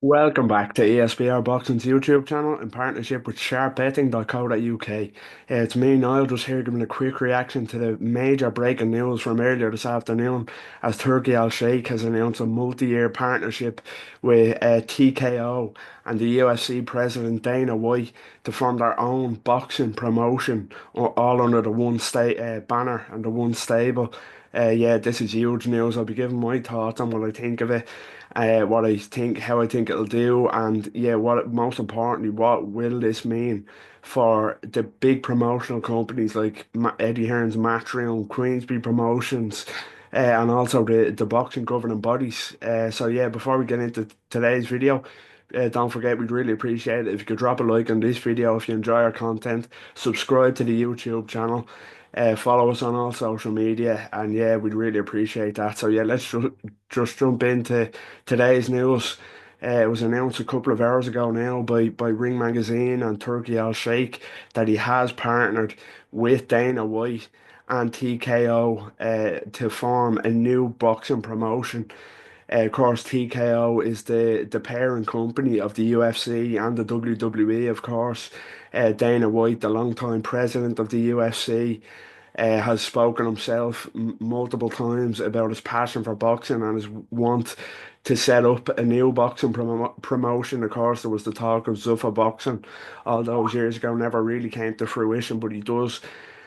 Welcome back to ESBR Boxing's YouTube channel in partnership with sharpbetting.co.uk. It's me, Niall, just here giving a quick reaction to the major breaking news from earlier this afternoon as Turki Al-Sheikh has announced a multi-year partnership with TKO and the UFC president Dana White to form their own boxing promotion, all under the one state banner and the one stable. Yeah, this is huge news. I'll be giving my thoughts on what I think of it, what I think, how I think it'll do, and yeah, most importantly, what will this mean for the big promotional companies like Eddie Hearn's Matchroom, Queensberry Promotions, and also the boxing governing bodies. So yeah, before we get into today's video, don't forget we'd really appreciate it if you could drop a like on this video if you enjoy our content, subscribe to the YouTube channel. Follow us on all social media, and yeah, we'd really appreciate that. So yeah, let's just jump into today's news. It was announced a couple of hours ago now by Ring Magazine and Turki Al-Sheikh that he has partnered with Dana White and TKO to form a new boxing promotion. Of course, TKO is the parent company of the UFC and the WWE, of course. Dana White, the longtime president of the UFC, has spoken himself multiple times about his passion for boxing and his want to set up a new boxing promotion. Of course, there was the talk of Zuffa boxing all those years ago, never really came to fruition, but he does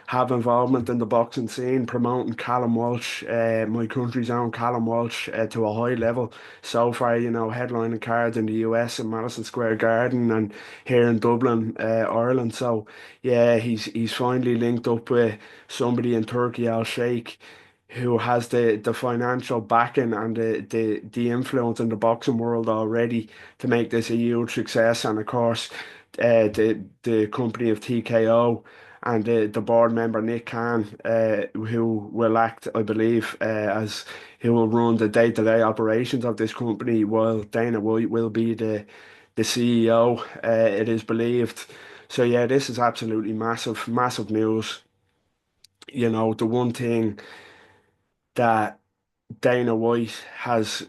have involvement in the boxing scene, promoting Callum Walsh, my country's own Callum Walsh, to a high level so far. Headlining cards in the US in Madison Square Garden and here in Dublin, Ireland. So yeah, he's finally linked up with somebody in Turkey, Al Sheikh, who has the financial backing and the influence in the boxing world already to make this a huge success. And of course, the company of TKO and the board member Nick Khan, who will act, I believe, as he will run the day-to-day operations of this company, while Dana White will be the CEO. It is believed. So yeah, this is absolutely massive, massive news. The one thing that Dana White has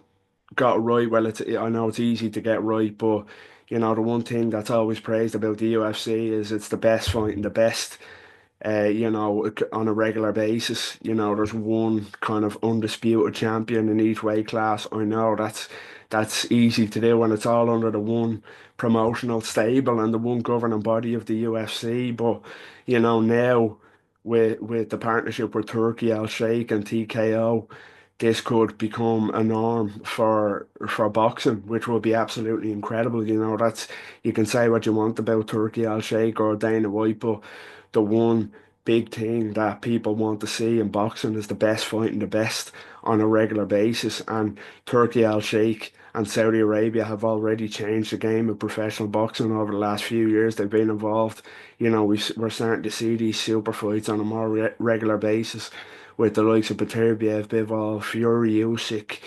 got right. Well, I know it's easy to get right, but the one thing that's always praised about the UFC is it's the best fighting the best. On a regular basis. There's one kind of undisputed champion in each weight class. I know that's easy to do when it's all under the one promotional stable and the one governing body of the UFC. But now with the partnership with Turkey Al Sheikh and TKO, this could become a norm for boxing, which will be absolutely incredible. You can say what you want about Turkey Al Sheikh or Dana White, but the one big thing that people want to see in boxing is the best fighting the best on a regular basis. And Turkey Al Sheikh and Saudi Arabia have already changed the game of professional boxing over the last few years. They've been involved. We're starting to see these super fights on a more regular basis with the likes of Beterbiev, Bivol, Fury, Usyk,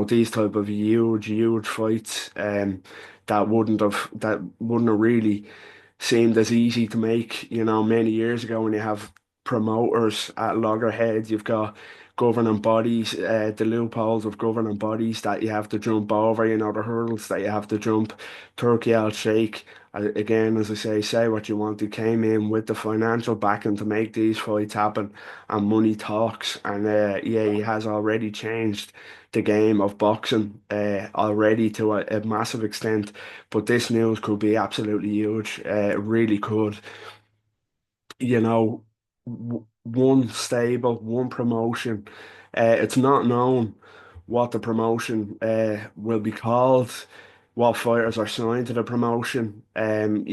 these type of huge, huge fights that wouldn't have really seemed as easy to make, many years ago when you have promoters at loggerheads, you've got governing bodies, the loopholes of governing bodies that you have to jump over, the hurdles that you have to jump. Turkey Al Sheikh, again, as I say what you want. He came in with the financial backing to make these fights happen, and money talks. And yeah, he has already changed the game of boxing already to a massive extent. But this news could be absolutely huge. It really could. One stable, one promotion. It's not known what the promotion will be called, what fighters are signed to the promotion. When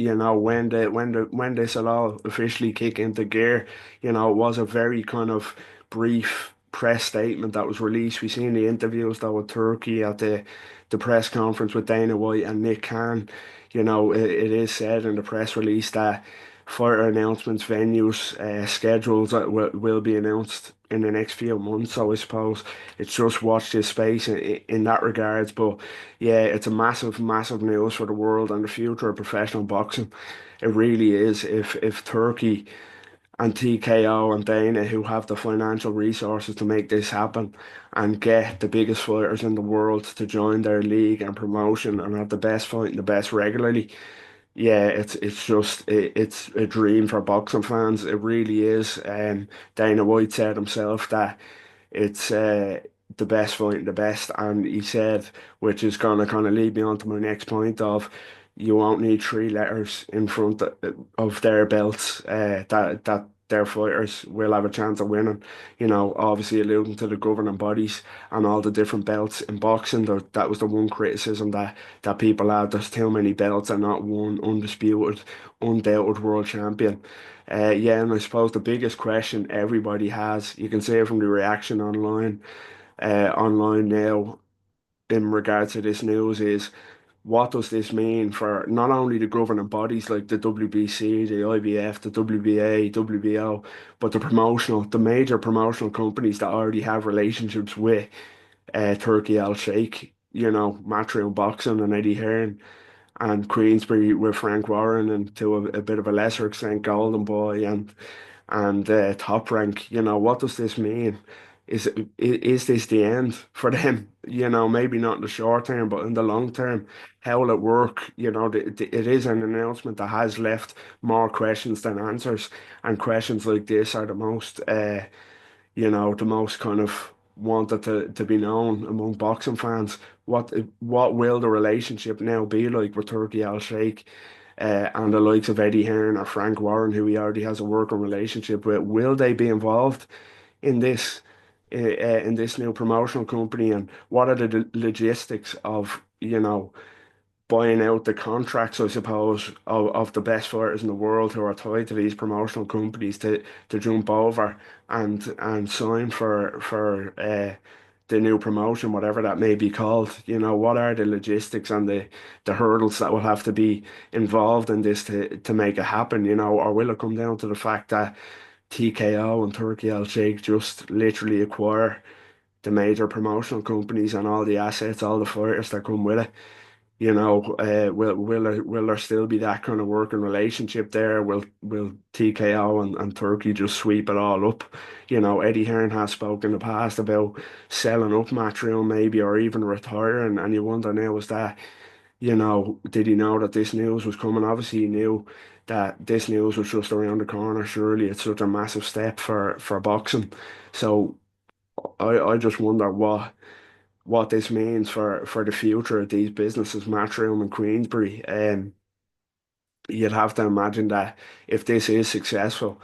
this will all officially kick into gear. It was a very kind of brief press statement that was released. We seen the interviews though with Turkey at the press conference with Dana White and Nick Khan. It is said in the press release that fighter announcements, venues, schedules that will be announced in the next few months. So I suppose it's just watch this space in that regards. But yeah, it's a massive, massive news for the world and the future of professional boxing. It really is. If Turkey and TKO and Dana who have the financial resources to make this happen and get the biggest fighters in the world to join their league and promotion and have the best fight and the best regularly. Yeah, it's a dream for boxing fans. It really is. Dana White said himself that it's the best fighting the best, and he said, which is gonna kind of lead me on to my next point of you won't need three letters in front of their belts that their fighters will have a chance of winning. You know, obviously alluding to the governing bodies and all the different belts in boxing. That was the one criticism that people had. There's too many belts and not one undisputed, undoubted world champion. Yeah, and I suppose the biggest question everybody has, you can see it from the reaction online now in regards to this news is what does this mean for not only the governing bodies like the WBC, the IBF, the WBA, WBO, but the major promotional companies that already have relationships with Turki Alalshikh, you know, Matchroom Boxing and Eddie Hearn and Queensbury with Frank Warren and to a bit of a lesser extent Golden Boy and Top Rank. You know, what does this mean? Is this the end for them? You know, maybe not in the short term, but in the long term, how will it work? You know, it is an announcement that has left more questions than answers, and questions like this are the most the most kind of wanted to be known among boxing fans. What will the relationship now be like with Turki Al Sheikh and the likes of Eddie Hearn or Frank Warren, who he already has a working relationship with? Will they be involved in this new promotional company? And what are the logistics of, buying out the contracts, I suppose, of the best fighters in the world who are tied to these promotional companies to jump over and sign for the new promotion, whatever that may be called. You know, what are the logistics and the hurdles that will have to be involved in this to make it happen, or will it come down to the fact that TKO and Turkey Al Sheikh just literally acquire the major promotional companies and all the assets, all the fighters that come with it? Will there still be that kind of working relationship there? Will TKO and Turkey just sweep it all up? Eddie Hearn has spoken in the past about selling up Matchroom maybe or even retiring, and you wonder now, did he know that this news was coming? Obviously, he knew that this news was just around the corner. Surely it's such a massive step for boxing. So I just wonder what this means for the future of these businesses, Matchroom and Queensbury. You'd have to imagine that if this is successful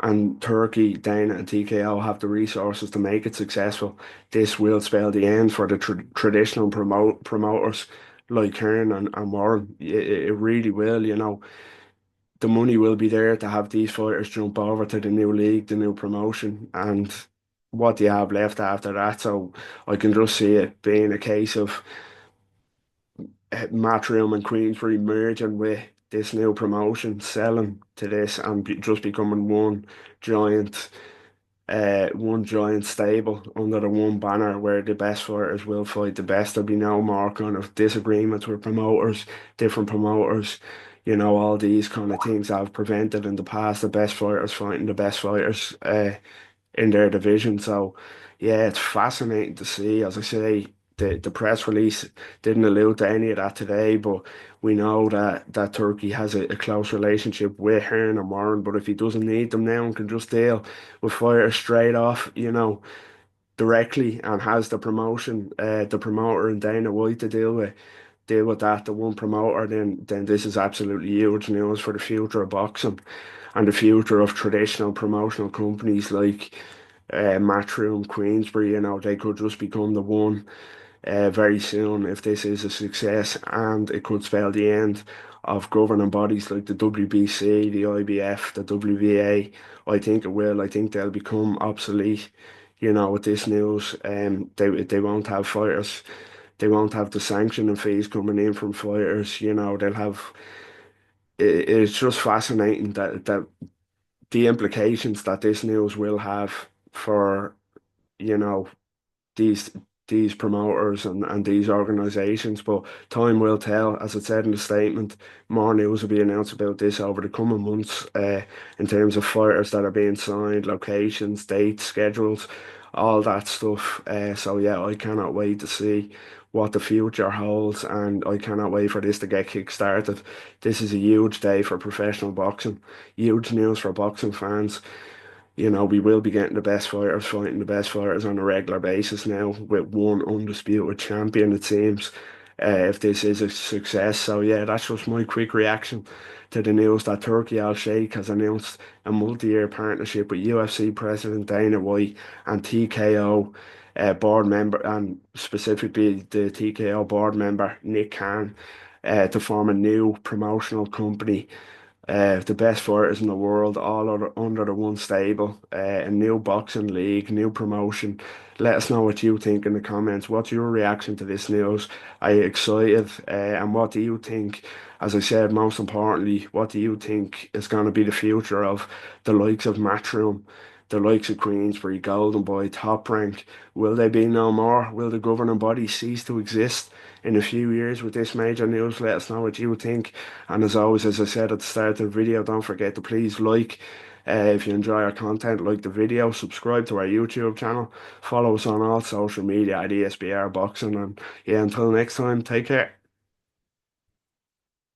and Turkey, Dana, and TKO have the resources to make it successful, this will spell the end for the traditional promoters like Kern and Warren. It really will, the money will be there to have these fighters jump over to the new league, the new promotion, and what do you have left after that? So I can just see it being a case of Matchroom and Queensbury merging with this new promotion, selling to this, and just becoming giant, one giant stable under the one banner where the best fighters will fight the best. There'll be no more kind of disagreements with promoters, different promoters. All these kind of things that have prevented in the past the best fighters fighting the best fighters in their division. So, yeah, it's fascinating to see. As I say, the press release didn't allude to any of that today, but we know that Turkey has a close relationship with Hearn and Warren. But if he doesn't need them now and can just deal with fire straight off, directly and has the promoter and Dana White to deal with that, the one promoter, then this is absolutely huge news for the future of boxing and the future of traditional promotional companies like Matchroom, Queensbury. They could just become the one very soon if this is a success, and it could spell the end of governing bodies like the WBC, the IBF, the WBA. I think it will. I think they'll become obsolete. With this news, they won't have fighters. They won't have the sanctioning fees coming in from fighters. They'll have. It's just fascinating that the implications that this news will have for you know these these promoters and these organizations. But time will tell. As I said in the statement, more news will be announced about this over the coming months, in terms of fighters that are being signed, locations, dates, schedules, all that stuff. So yeah, I cannot wait to see what the future holds, and I cannot wait for this to get kick-started. This is a huge day for professional boxing, huge news for boxing fans. We will be getting the best fighters fighting the best fighters on a regular basis now, with one undisputed champion, it seems, if this is a success. So, yeah, that's just my quick reaction to the news that Turki Al-Sheikh has announced a multi-year partnership with UFC President Dana White and TKO board member, and specifically the TKO board member Nick Khan, to form a new promotional company, the best fighters in the world, all under the one stable, a new boxing league, new promotion. Let us know what you think in the comments. What's your reaction to this news? Are you excited? And what do you think? As I said, most importantly, what do you think is going to be the future of the likes of Matchroom, the likes of Queensbury, Golden Boy, Top Rank? Will they be no more? Will the governing body cease to exist in a few years with this major news? Let us know what you think. And as always, as I said at the start of the video, don't forget to please like, if you enjoy our content, like the video, subscribe to our YouTube channel, follow us on all social media at ESBR Boxing, and yeah, until next time, take care.